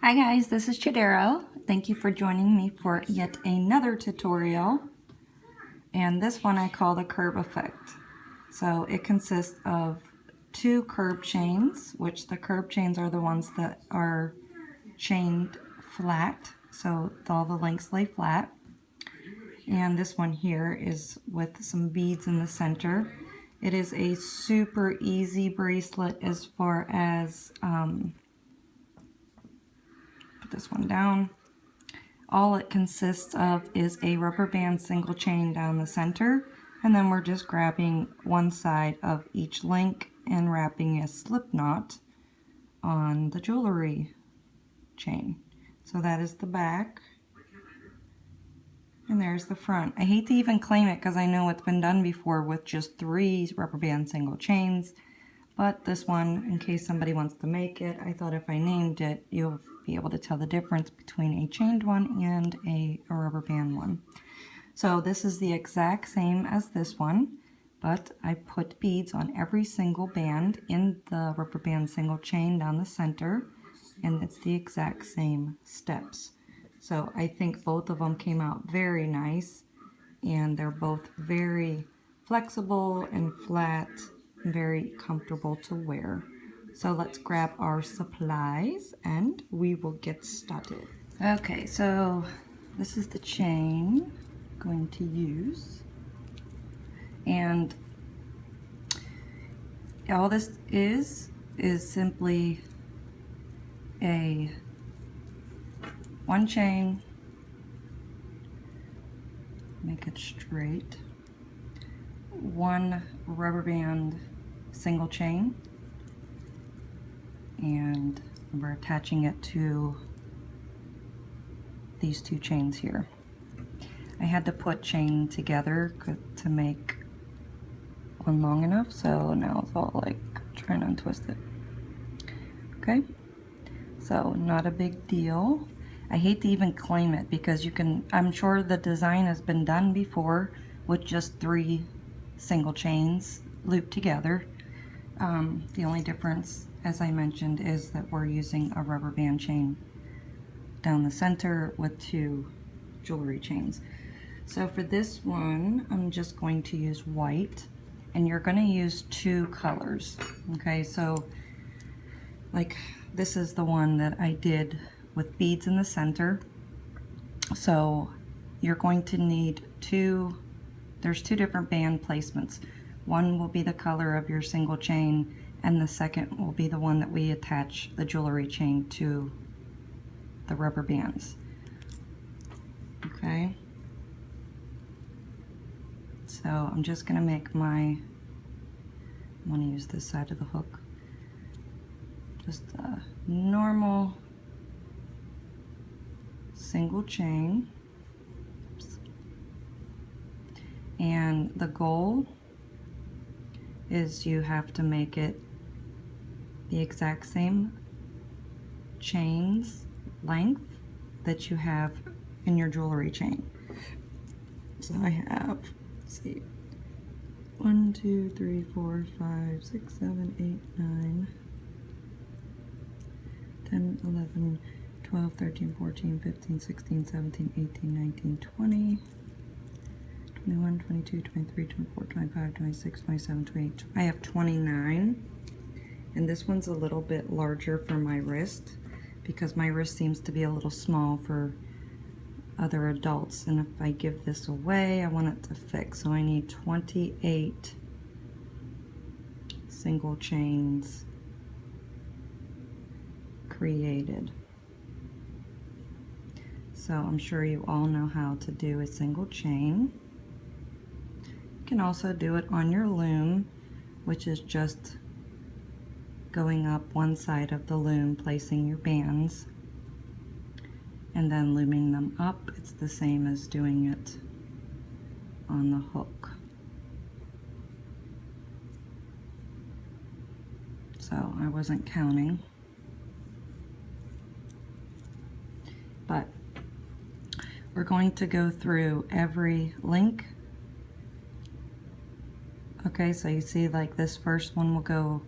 Hi guys, this is Chodaro. Thank you for joining me for yet another tutorial. And this one I call the curve effect. So it consists of two curve chains, which the curve chains are the ones that are chained flat. So all the links lay flat. And this one here is with some beads in the center. It is a super easy bracelet as far as, put this one down. All it consists of is a rubber band single chain down the center, and then we're just grabbing one side of each link and wrapping a slip knot on the jewelry chain. So that is the back, and there's the front. I hate to even claim it because I know it's been done before with just 3 rubber band single chains, but this one, in case somebody wants to make it, I thought if I named it, you'll be able to tell the difference between a chained one and a rubber band one. So this is the exact same as this one, but I put beads on every single band in the rubber band single chain down the center, and it's the exact same steps. So I think both of them came out very nice, and they're both very flexible and flat, very comfortable to wear. So let's grab our supplies and we will get started. Okay, so this is the chain I'm going to use, and all this is simply a one chain, make it straight, one rubber band single chain, and we're attaching it to these 2 chains here. I had to put chain together to make one long enough, so now it's all like trying to untwist it. Okay, so not a big deal. I hate to even claim it because I'm sure the design has been done before with just 3 single chains looped together. The only difference, as I mentioned, is that we're using a rubber band chain down the center with 2 jewelry chains. So for this one, I'm just going to use white, and you're going to use 2 colors. Okay, so like this is the one that I did with beads in the center. So you're going to need there's 2 different band placements. One will be the color of your single chain, and the second will be the one that we attach the jewelry chain to the rubber bands. Okay, so I'm just going to make I'm going to use this side of the hook, just a normal single chain. Oops. And the goal is you have to make it the exact same chains length that you have in your jewelry chain. So I have, let's see, 1, 2, 3, 4, 5, 6, 7, 8, 9, 10, 11, 12, 13, 14, 15, 16, 17, 18, 19, 20, 21, 22, 23, 24, 25, 26, 27, 28. I have 29. And this one's a little bit larger for my wrist because my wrist seems to be a little small for other adults. And if I give this away, I want it to fit. So I need 28 single chains created. So I'm sure you all know how to do a single chain. You can also do it on your loom, which is just going up one side of the loom, placing your bands, and then looming them up. It's the same as doing it on the hook. So I wasn't counting, but we're going to go through every link. Okay, so you see like this first one will go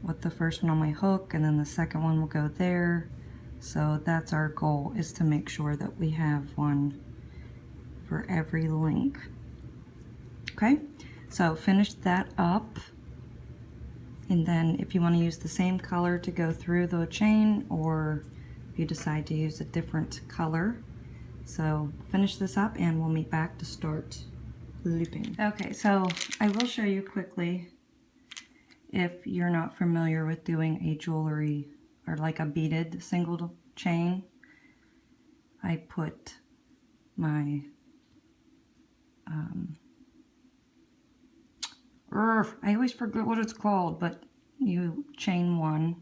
with the first one on my hook, and then the second one will go there. So that's our goal, is to make sure that we have one for every link. Okay, so finish that up, and then if you want to use the same color to go through the chain, or if you decide to use a different color, so finish this up and we'll meet back to start looping. Okay, so I will show you quickly, if you're not familiar with doing a jewelry or like a beaded single chain. I put my I always forget what it's called, but you chain one,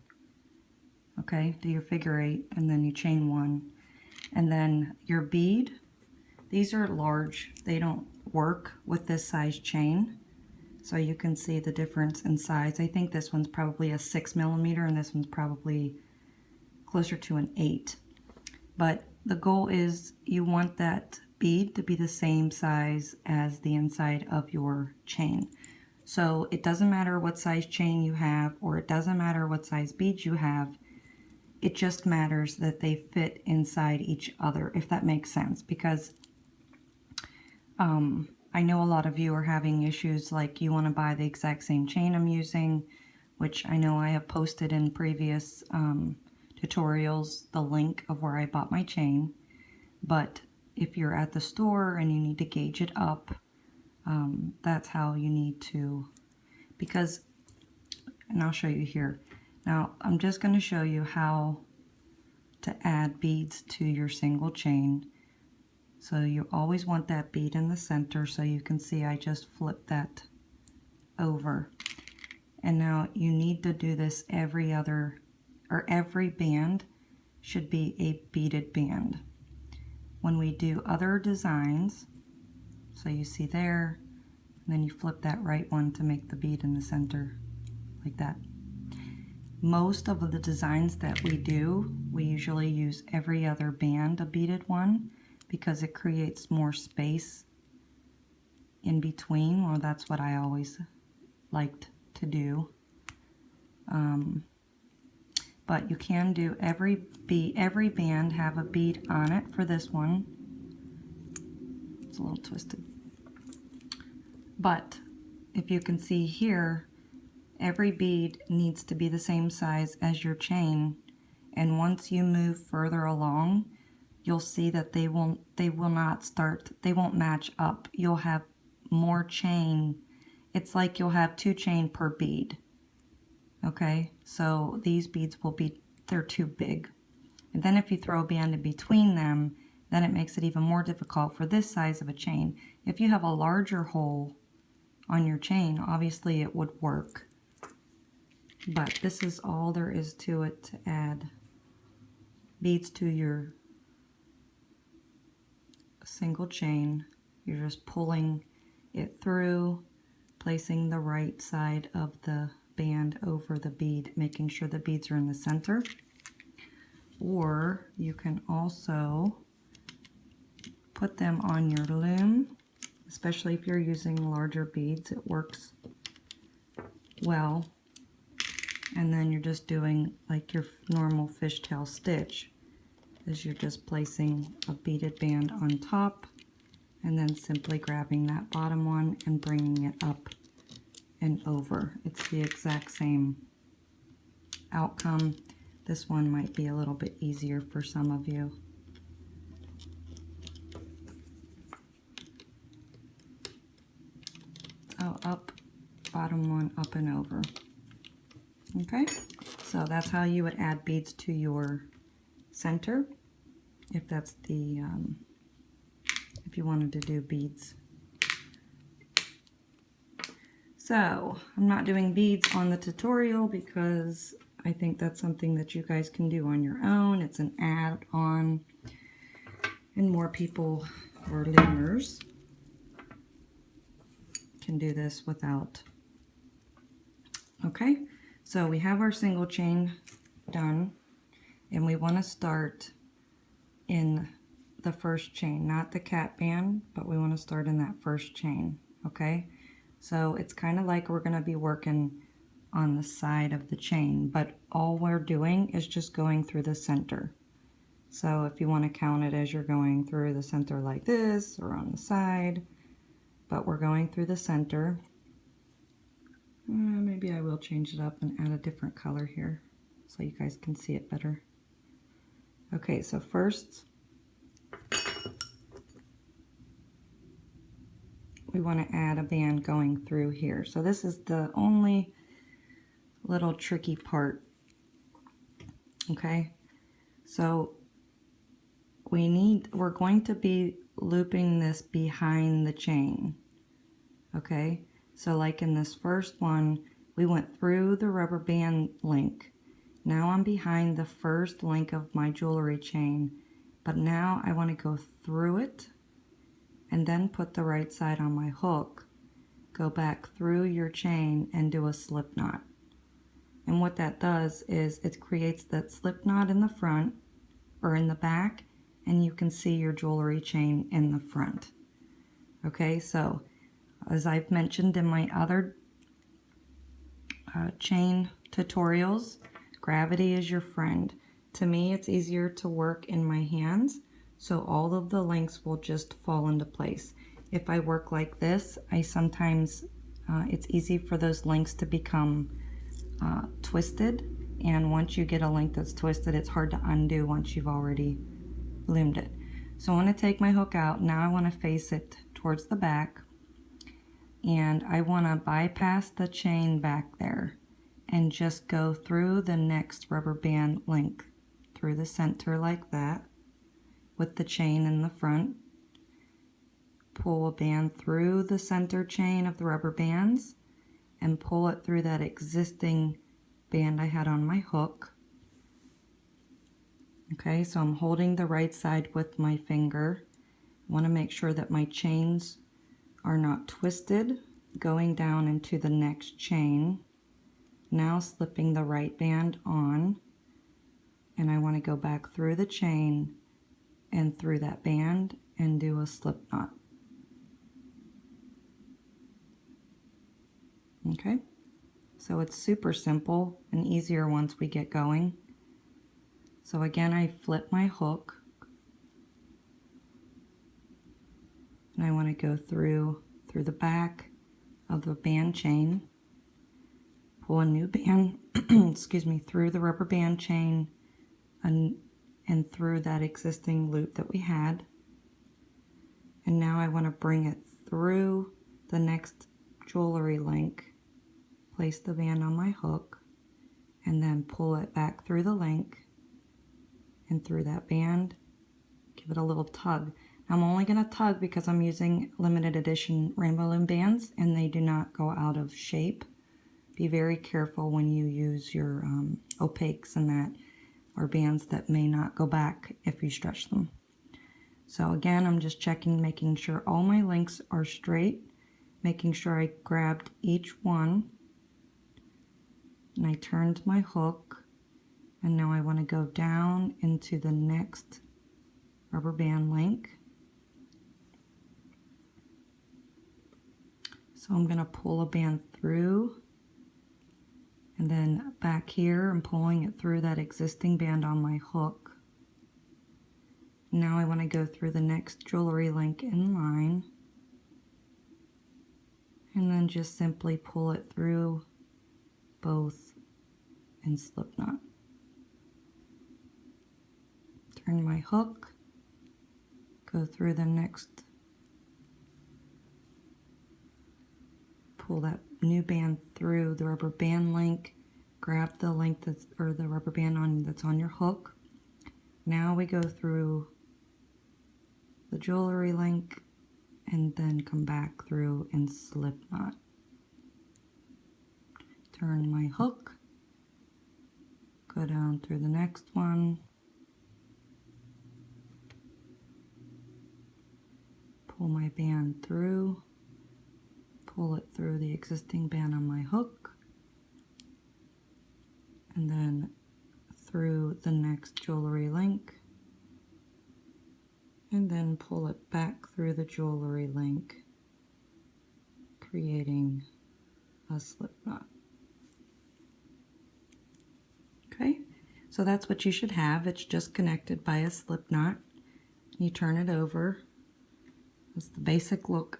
okay, do your figure 8, and then you chain one, and then your bead, these are large, they don't work with this size chain, so you can see the difference in size. I think this one's probably a 6mm and this one's probably closer to an 8, but the goal is you want that bead to be the same size as the inside of your chain. So it doesn't matter what size chain you have, or it doesn't matter what size beads you have. It just matters that they fit inside each other, if that makes sense. Because I know a lot of you are having issues, like you want to buy the exact same chain I'm using, which I know I have posted in previous tutorials, the link of where I bought my chain. But if you're at the store and you need to gauge it up, that's how you need to, because, and I'll show you here. Now I'm just going to show you how to add beads to your single chain. So you always want that bead in the center, so you can see I just flipped that over. And now you need to do this every other, or every band should be a beaded band. When we do other designs, so you see there, and then you flip that right one to make the bead in the center, like that. Most of the designs that we do, we usually use every other band, a beaded one, because it creates more space in between. Well, that's what I always liked to do. But you can do every band have a bead on it. For this one, it's a little twisted. But if you can see here, every bead needs to be the same size as your chain, and once you move further along, you'll see that they won't match up. You'll have more chain. It's like you'll have 2 chain per bead. Okay, so these beads they're too big. And then if you throw a band in between them, then it makes it even more difficult for this size of a chain. If you have a larger hole on your chain, obviously it would work. But this is all there is to it, to add beads to your single chain. You're just pulling it through, placing the right side of the band over the bead, making sure the beads are in the center. Or you can also put them on your loom, especially if you're using larger beads, it works well. And then you're just doing like your normal fishtail stitch, is you're just placing a beaded band on top and then simply grabbing that bottom one and bringing it up and over. It's the exact same outcome. This one might be a little bit easier for some of you. Oh, up, bottom one, up and over. Okay, so that's how you would add beads to your center, if that's the, if you wanted to do beads. So, I'm not doing beads on the tutorial because I think that's something that you guys can do on your own. It's an add-on, and more people or learners can do this without. Okay, so we have our single chain done, and we want to start in the first chain, not the cat band, but we want to start in that first chain. Okay, so it's kind of like we're going to be working on the side of the chain, but all we're doing is just going through the center. So if you want to count it as you're going through the center like this or on the side, but we're going through the center. Maybe I will change it up and add a different color here so you guys can see it better. Okay, so first we want to add a band going through here. So this is the only little tricky part. Okay, so we're going to be looping this behind the chain. Okay, so like in this first one, we went through the rubber band link. Now I'm behind the first link of my jewelry chain, but now I want to go through it and then put the right side on my hook, go back through your chain and do a slip knot. And what that does is it creates that slip knot in the front or in the back, and you can see your jewelry chain in the front. Okay, so as I've mentioned in my other chain tutorials, gravity is your friend. To me, it's easier to work in my hands, so all of the links will just fall into place. If I work like this, I sometimes, it's easy for those links to become twisted, and once you get a link that's twisted, it's hard to undo once you've already loomed it. So I want to take my hook out. Now I want to face it towards the back, and I want to bypass the chain back there and just go through the next rubber band link through the center like that with the chain in the front. Pull a band through the center chain of the rubber bands and pull it through that existing band I had on my hook. Okay, so I'm holding the right side with my finger. I want to make sure that my chains are not twisted, going down into the next chain. Now slipping the right band on, and I want to go back through the chain and through that band and do a slip knot. Okay, so it's super simple and easier once we get going. So again, I flip my hook and I want to go through the back of the band chain, pull a new band, excuse me, through the rubber band chain and through that existing loop that we had. And now I want to bring it through the next jewelry link, place the band on my hook, and then pull it back through the link and through that band, give it a little tug. I'm only going to tug because I'm using limited edition rainbow loom bands and they do not go out of shape. Be very careful when you use your opaques and that, or bands that may not go back if you stretch them. So again, I'm just checking, making sure all my links are straight, making sure I grabbed each one, and I turned my hook, and now I want to go down into the next rubber band link. So I'm going to pull a band through, and then back here I'm pulling it through that existing band on my hook. Now I want to go through the next jewelry link in line, and then just simply pull it through both and slip knot. Turn my hook, go through the next, pull that new band through the rubber band link, grab the link that's, or the rubber band that's on your hook. Now we go through the jewelry link and then come back through and slip knot. Turn my hook, go down through the next one, pull my band through, pull it through the existing band on my hook, and then through the next jewelry link, and then pull it back through the jewelry link, creating a slip knot. Okay, So that's what you should have. It's just connected by a slip knot. You turn it over. That's the basic look.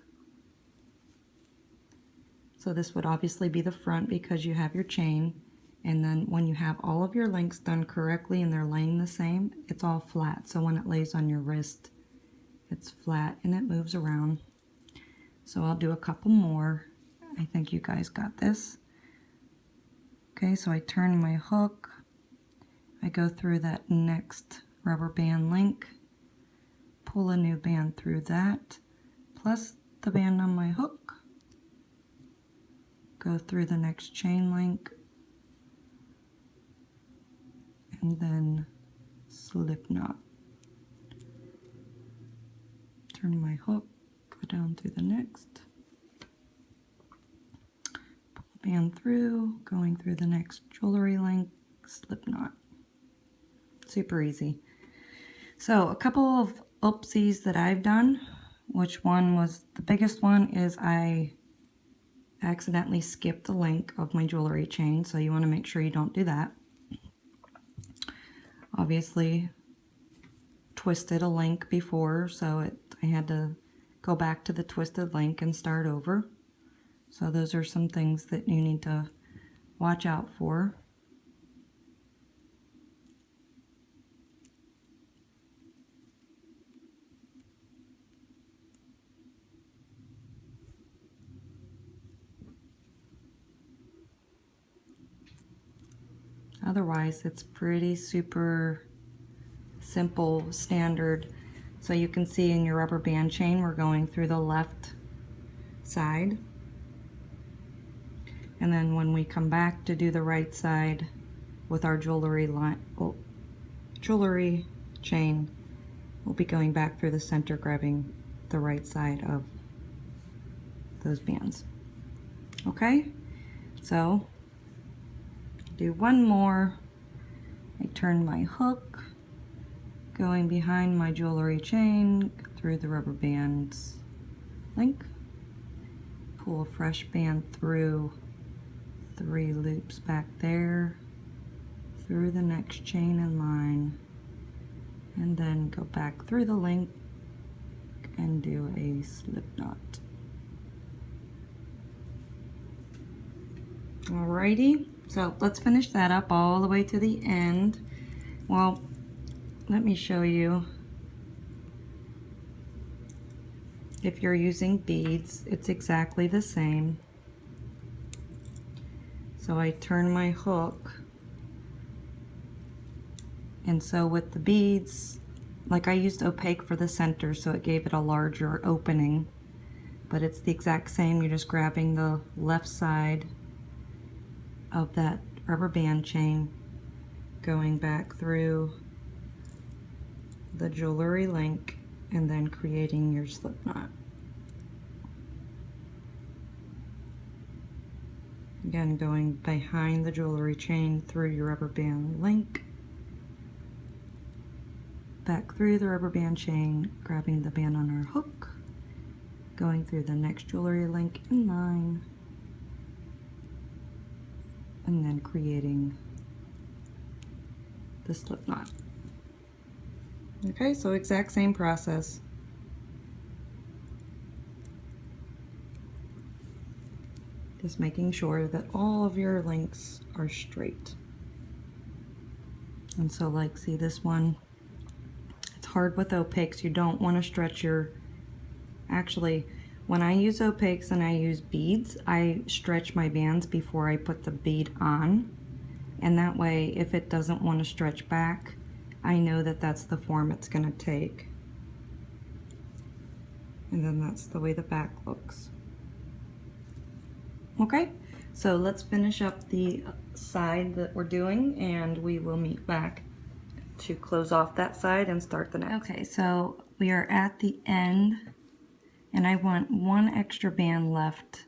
So this would obviously be the front because you have your chain. And then when you have all of your links done correctly and they're laying the same, it's all flat. So when it lays on your wrist, it's flat and it moves around. So I'll do a couple more. I think you guys got this. Okay, so I turn my hook. I go through that next rubber band link, pull a new band through that, plus the band on my hook, go through the next chain link, and then slip knot. Turn my hook, go down through the next, pull the band through, going through the next jewelry link, slip knot. Super easy. So a couple of oopsies that I've done, which one was the biggest one is I accidentally skipped the link of my jewelry chain, so you want to make sure you don't do that. Obviously twisted a link before, so I had to go back to the twisted link and start over. So those are some things that you need to watch out for. Otherwise, it's pretty super simple, standard. So you can see in your rubber band chain, we're going through the left side. And then when we come back to do the right side with our jewelry chain, we'll be going back through the center, grabbing the right side of those bands. Okay, so do one more. I turn my hook, going behind my jewelry chain through the rubber bands link, pull a fresh band through 3 loops back there, through the next chain and line, and then go back through the link and do a slip knot. Alrighty, so let's finish that up all the way to the end. Well, let me show you. If you're using beads, it's exactly the same. So I turn my hook, and so with the beads, like I used opaque for the center, so it gave it a larger opening, but it's the exact same. You're just grabbing the left side of that rubber band chain, going back through the jewelry link, and then creating your slip knot. Again, going behind the jewelry chain through your rubber band link, back through the rubber band chain, grabbing the band on our hook, going through the next jewelry link in line, and then creating the slip knot. Okay, so exact same process. Just making sure that all of your links are straight. And so like, see this one, it's hard with opaques. You don't want to stretch your, actually, when I use opaques and I use beads, I stretch my bands before I put the bead on. And that way, if it doesn't want to stretch back, I know that that's the form it's going to take. And then that's the way the back looks. Okay, so let's finish up the side that we're doing, and we will meet back to close off that side and start the next. Okay, so we are at the end, and I want one extra band left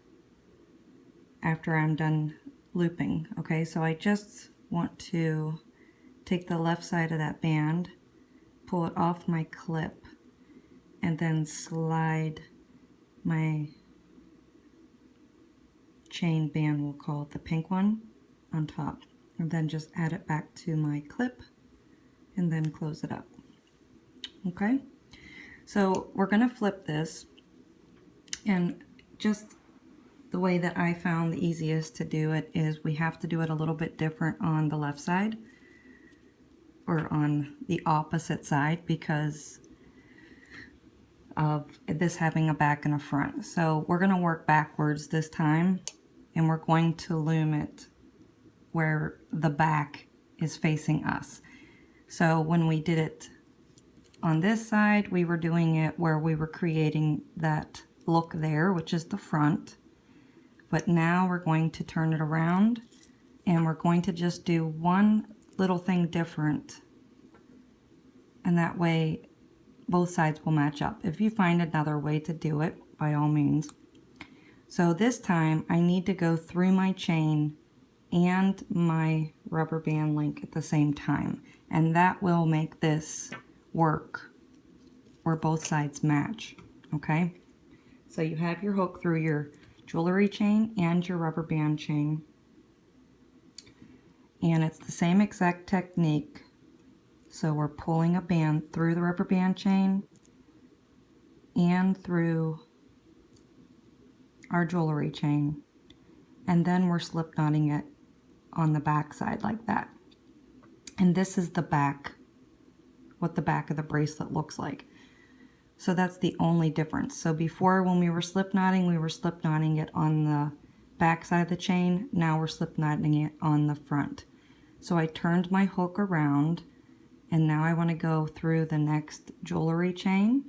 after I'm done looping. Okay, so I just want to take the left side of that band, pull it off my clip, and then slide my chain band, we'll call it the pink one, on top. and then just add it back to my clip and then close it up. Okay, so we're going to flip this, and just the way that I found the easiest to do it is we have to do it a little bit different on the left side, or on the opposite side, because of this having a back and a front. So we're going to work backwards this time, and we're going to loom it where the back is facing us. So when we did it on this side, we were doing it where we were creating that look there, which is the front. But now we're going to turn it around, and we're going to just do one little thing different, and that way both sides will match up. If you find another way to do it, by all means. So this time I need to go through my chain and my rubber band link at the same time, and that will make this work where both sides match. Okay, so you have your hook through your jewelry chain and your rubber band chain, and it's the same exact technique. So we're pulling a band through the rubber band chain and through our jewelry chain, and then we're slip knotting it on the back side like that. And this is the back, what the back of the bracelet looks like. So that's the only difference. So before, when we were slip knotting it on the back side of the chain. Now we're slip knotting it on the front. So I turned my hook around, and now I want to go through the next jewelry chain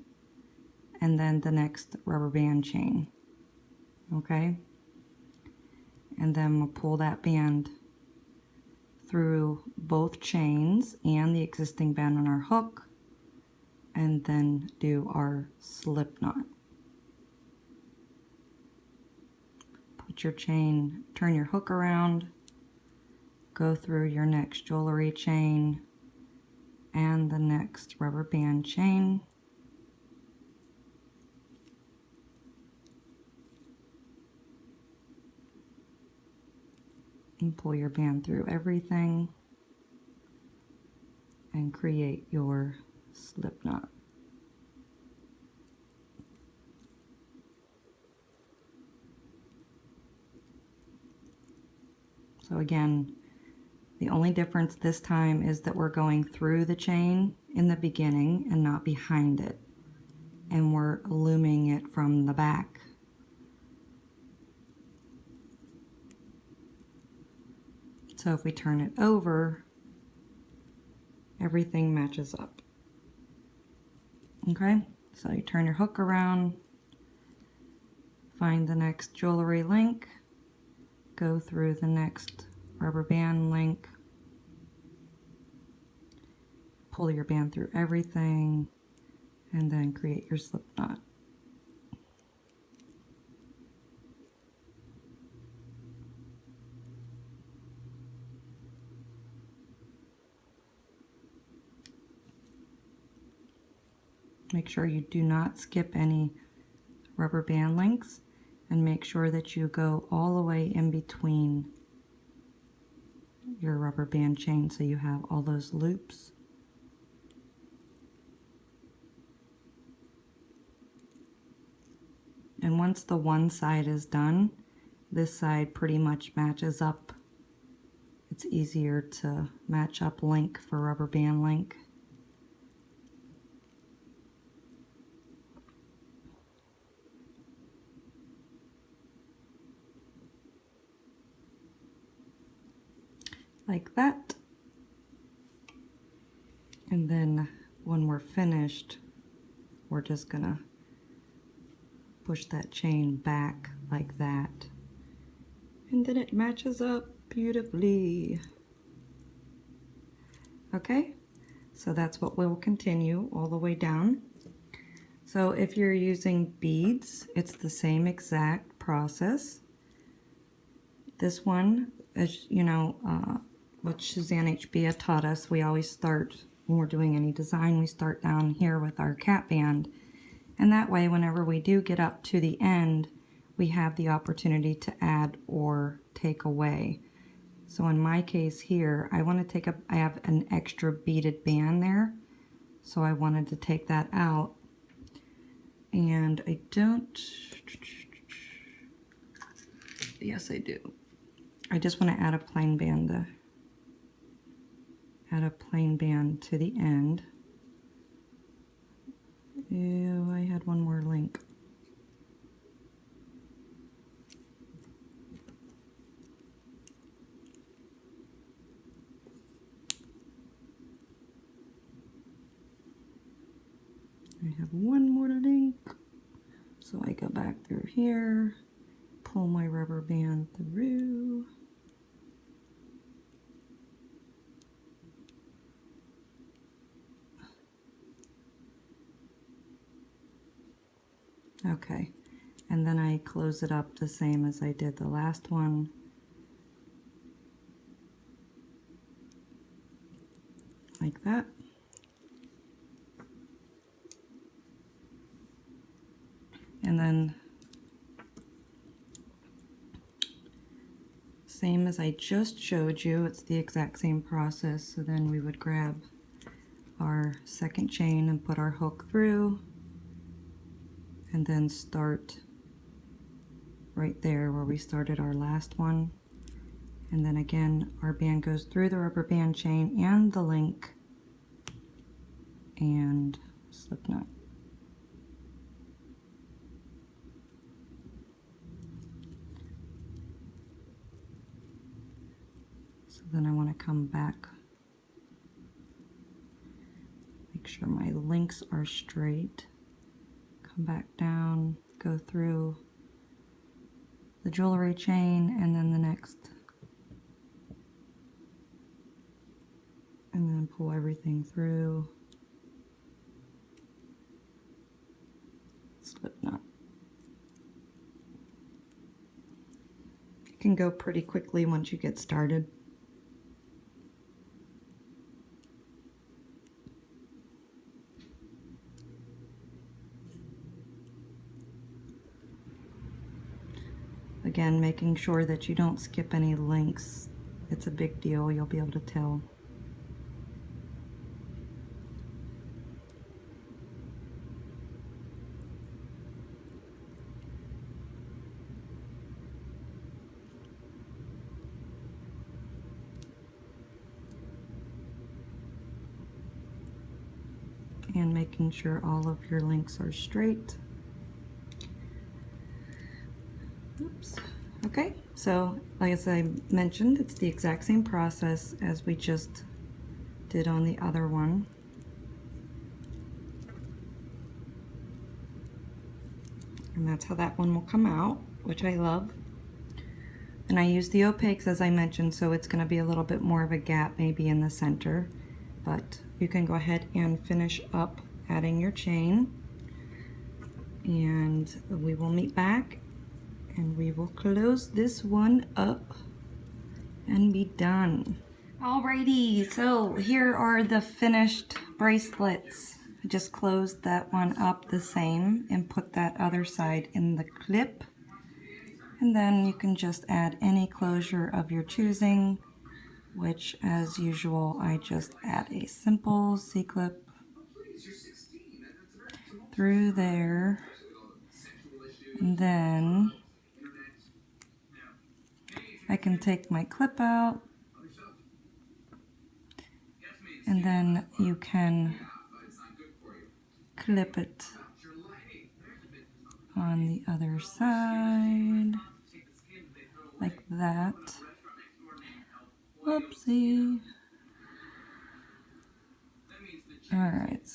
and then the next rubber band chain. Okay, and then we'll pull that band through both chains and the existing band on our hook, and then do our slip knot. Put your chain, turn your hook around, go through your next jewelry chain and the next rubber band chain. And pull your band through everything and create your slip knot. So again, the only difference this time is that we're going through the chain in the beginning and not behind it, and we're looming it from the back. So if we turn it over, everything matches up. Okay, so you turn your hook around, find the next jewelry link, go through the next rubber band link, pull your band through everything, and then create your slip knot. Make sure you do not skip any rubber band links, and make sure that you go all the way in between your rubber band chain so you have all those loops. And once the one side is done, this side pretty much matches up. It's easier to match up link for rubber band link. Like that. And then when we're finished, we're just gonna push that chain back like that, and then it matches up beautifully. Okay, so that's what we'll continue all the way down. So if you're using beads, it's the same exact process. This one, as you know, what Suzanne HB taught us, we always start, when we're doing any design, we start down here with our cap band. And that way, whenever we do get up to the end, we have the opportunity to add or take away. So in my case here, I want to take a, I have an extra beaded band there. So I wanted to take that out. And I don't, yes I do. I just want to add a plain band, to the end. Ew, I had one more link. I have one more link. So I go back through here, pull my rubber band through. Okay, and then I close it up the same as I did the last one. Like that. And then same as I just showed you, it's the exact same process. So then we would grab our second chain and put our hook through, and then start right there where we started our last one. And then again, our band goes through the rubber band chain and the link and Slipknot. So then I want to come back, make sure my links are straight, come back down, go through the jewelry chain and then the next, and then pull everything through. Slipknot. It can go pretty quickly once you get started. Again, making sure that you don't skip any links. It's a big deal, you'll be able to tell. And making sure all of your links are straight. Oops. Okay, so as I mentioned, it's the exact same process as we just did on the other one. And that's how that one will come out, which I love. And I use the opaques as I mentioned, so it's going to be a little bit more of a gap maybe in the center. But you can go ahead and finish up adding your chain. And we will meet back and we will close this one up and be done. Alrighty, so here are the finished bracelets. I just closed that one up the same and put that other side in the clip. And then you can just add any closure of your choosing, which as usual, I just add a simple C-clip through there. And then I can take my clip out, and then you can clip it on the other side, like that. Whoopsie. Alright,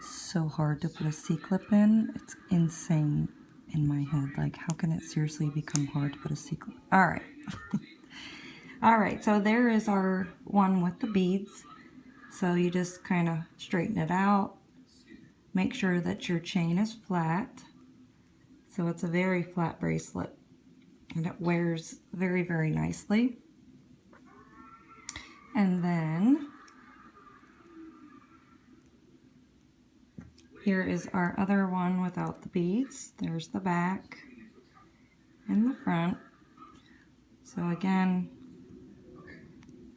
so hard to put a C-clip in. It's insane in my head. Like, how can it seriously become hard to put a C-clip? Alright. Alright, so there is our one with the beads. So you just kind of straighten it out. Make sure that your chain is flat. So it's a very flat bracelet. And it wears very, very nicely. And then here is our other one without the beads. There's the back. in the front. So again,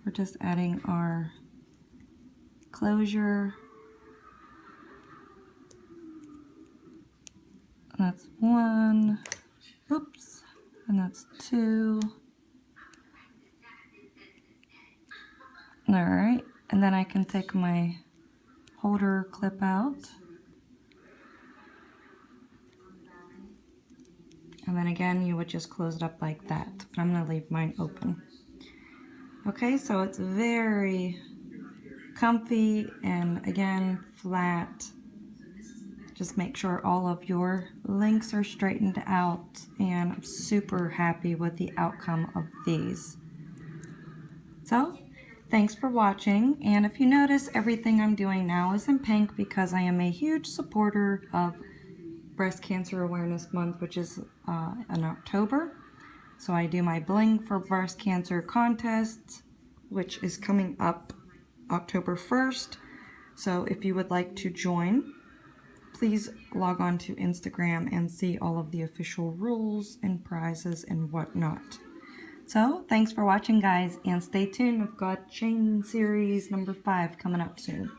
we're just adding our closure. That's 1, oops, and that's 2. All right, and then I can take my holder clip out. And then again, you would just close it up like that. But I'm gonna leave mine open. Okay, so it's very comfy and again, flat. Just make sure all of your links are straightened out, and I'm super happy with the outcome of these. So, thanks for watching, and if you notice, everything I'm doing now is in pink because I am a huge supporter of Breast Cancer Awareness Month, which is in October. So I do my Bling for Breast Cancer contest, which is coming up October 1st. So if you would like to join, please log on to Instagram and see all of the official rules and prizes and whatnot. So thanks for watching, guys, and stay tuned. I've got chain series number 5 coming up soon.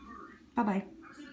Bye-bye.